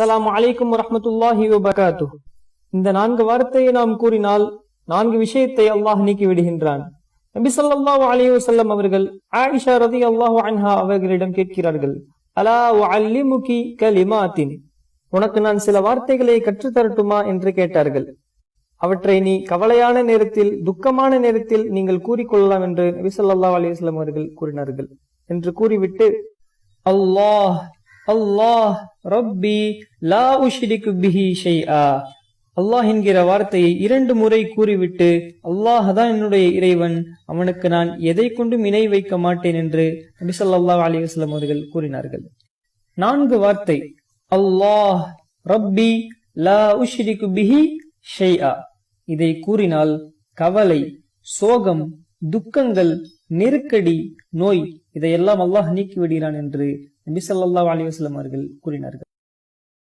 அஸ்ஸலாமு அலைக்கும் வரஹ்மத்துல்லாஹி வபரகாத்துஹு. இந்த 4 வார்த்தையை நாம் கூறினால் 4 விஷயத்தை அல்லாஹ் நீக்கி விடுகின்றான். நபி ஸல்லல்லாஹு அலைஹி வஸல்லம் அவர்கள் ஆயிஷா ரலியல்லாஹு அன்ஹா அவர்களிடம் கேட்கிறார்கள், அலா உஅல்லிமுகி கலிமாத்தின், உனக்கு நான் சில வார்த்தைகளை கற்றுத்தரட்டுமா என்று கேட்டார்கள். அவற்றை நீ கவலையான நேரத்தில், துக்கமான நேரத்தில் நீங்கள் கூறிக்கொள்ளலாம் என்று நபி ஸல்லல்லாஹு அலைஹி வஸல்லம் அவர்கள் கூறினார்கள். என்று கூறிவிட்டு, அல்லாஹ் அல்லாஹ் ரப்பி லா உஷ்ரிகு பிஹி ஷைஆ, அல்லாஹ் என்கிற வார்த்தையை 2 முறை கூறிவிட்டு, அல்லாஹ் தான் என்னுடைய இறைவன், அவனுக்கு நான் எதை கொண்டும் இணை வைக்க மாட்டேன் என்று நபி ஸல்லல்லாஹு அலைஹி வஸல்லம் அவர்கள் கூறினார்கள். 4 வார்த்தை அல்லாஹ் ரப்பி லா உஷ்ரிகு பிஹி ஷைஆ, இதை கூறினால் கவலை, சோகம், துக்கங்கள், நெருக்கடி, நோய் இதையெல்லாம் அல்லாஹ் நீக்கி விடுகிறான் என்று நபி ஸல்லல்லாஹு அலைஹி வஸல்லம் அவர்கள் கூறினார்கள்.